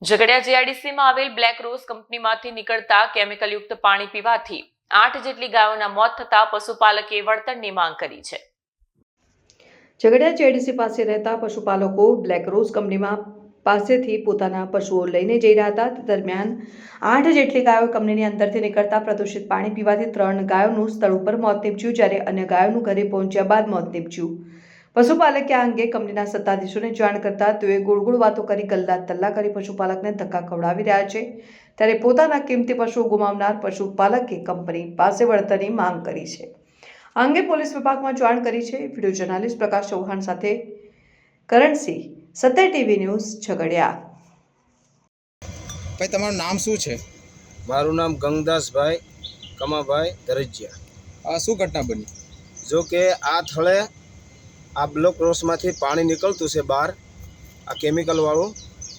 ઝઘડિયા જીઆઈડીસીમાં આવેલ black rose કંપનીમાંથી નીકળતા કેમિકલયુક્ત પાણી પીવાથી 8 જેટલી ગાયોના મોત થતા પશુપાલકે વળતરની માંગ કરી છે। ઝઘડિયા જીઆઈડીસી પાસે રહેતા પશુપાલકો બ્લેક રોઝ કંપનીમાં પાસેથી પોતાના પશુઓ લઈને જઈ રહ્યા હતા। તે દરમિયાન 8 જેટલી ગાયો કંપનીની અંદરથી નીકળતા પ્રદૂષિત પાણી પીવાથી 3 ગાયોનું સ્થળ ઉપર મોત નીપજ્યું, જ્યારે અન્ય ગાયોનું ઘરે પહોંચ્યા બાદ મોત નીપજ્યું। પશુપાલકે આ અંગે કંપનીના સત્તાધીશોને જાણ કરતા તેઓએ ગોળ વાતો કરી ગલ્લા તલ્લા કરી પશુપાલકને ધક્કા ખવડાવી રહ્યા છે। ત્યારે પોતાના કિંમતી પશુઓ ગુમાવનાર પશુપાલકે કંપની પાસે વળતરની માંગ કરી છે। આ અંગે પોલીસ વિભાગમાં જાણ કરી છે। વિડીયો જર્નાલિસ્ટ પ્રકાશ ચૌહાણ સાથે કરણસિંહ, સત્ય ટીવી ન્યૂઝ, ઝઘડિયા। ભાઈ તમારું નામ શું છે? મારું નામ ગંગદાસભાઈ કમાભાઈ ધરજીયા। શું ઘટના બની? જો કે આ થળે આ બ્લેક રોઝમાંથી પાણી નીકળતું છે બહાર, આ કેમિકલવાળું,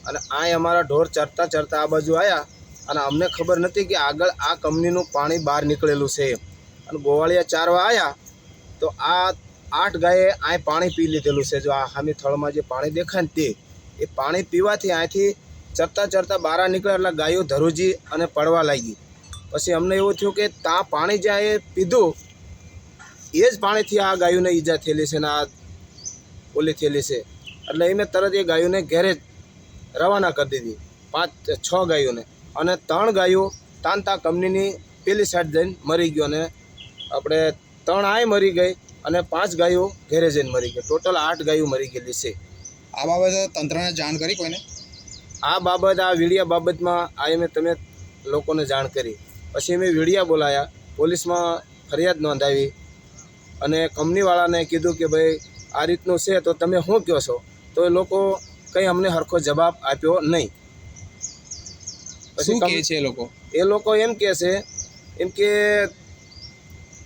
અને આ અમારા ઢોર ચરતા ચરતા આ બાજુ આવ્યા અને અમને ખબર નથી કે આગળ આ કંપનીનું પાણી બહાર નીકળેલું છે। અને ગોવાળિયા ચારવા આવ્યા તો આ 8 ગાયે આ પાણી પી લીધેલું છે। જો આ સામે થળમાં જે પાણી દેખાય ને તે એ પાણી પીવાથી અહીંથી ચરતા ચરતા બહાર નીકળ્યા એટલે ગાયો ધરુજી અને પડવા લાગી। પછી અમને એવું થયું કે ત્યાં પાણી જ્યાં એ પીધું એ જ પાણીથી આ ગાયોને ઈજા થયેલી છે ને આ ઓલી થયેલી છે। એટલે એ મેં તરત એ ગાયોને ઘેરે રવાના કરી દીધી, 5-6 ગાયોને, અને 3 ગાયો તાંતા કંપનીની પેલી સાઈડ જઈને મરી ગયો, અને આપણે 3 આય મરી ગઈ અને 5 ગાયો ઘેરે જઈને મરી ગઈ। ટોટલ 8 ગાયો મરી ગયેલી છે। આ બાબતે તંત્રને જાણ કરી કોઈને? આ બાબત, આ વીડિયા બાબતમાં આ મેં તમે લોકોને જાણ કરી। પછી મેં વીડિયા બોલાયા, પોલીસમાં ફરિયાદ નોંધાવી અને કંપનીવાળાને કીધું કે ભાઈ આ રીતનું છે તો તમે શું કહો છો? તો એ લોકો કંઈ અમને સરખો જવાબ આપ્યો નહીં। શું કહે છે એ લોકો એમ કહે છે એમ કે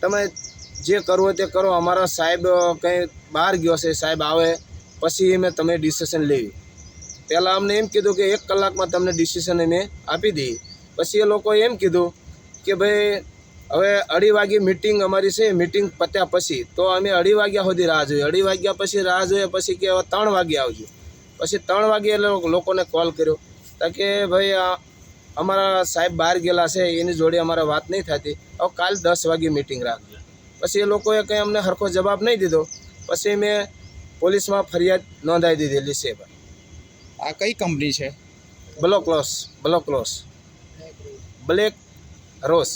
તમે જે કરવું હોય તે કરો, અમારા સાહેબ કંઈ બહાર ગયો છે, સાહેબ આવે પછી અમે તમે ડિસિઝન લેવી। પહેલાં અમને એમ કીધું કે 1 કલાકમાં તમને ડિસિઝન અમે આપી દઈએ। પછી એ લોકોએ એમ કીધું કે ભાઈ હવે 2:30 વાગે મિટિંગ અમારી છે, મિટિંગ પત્યા પછી તો અમે 2:30 વાગ્યા સુધી રાહ જોઈએ। 2:30 વાગ્યા પછી રાહ જોઈએ પછી કે હવે 3 વાગે આવજો। પછી 3 વાગે લોકોને કોલ કર્યો કે ભાઈ અમારા સાહેબ બહાર ગયેલા છે, એની જોડે અમારે વાત નહીં થતી, હવે કાલ 10 વાગે મિટિંગ રાખજો। પછી એ લોકોએ કંઈ અમને સરખો જવાબ નહીં દીધો। પછી મેં પોલીસમાં ફરિયાદ નોંધાવી દીધેલી છે। ભાઈ આ કઈ કંપની છે? Black rose.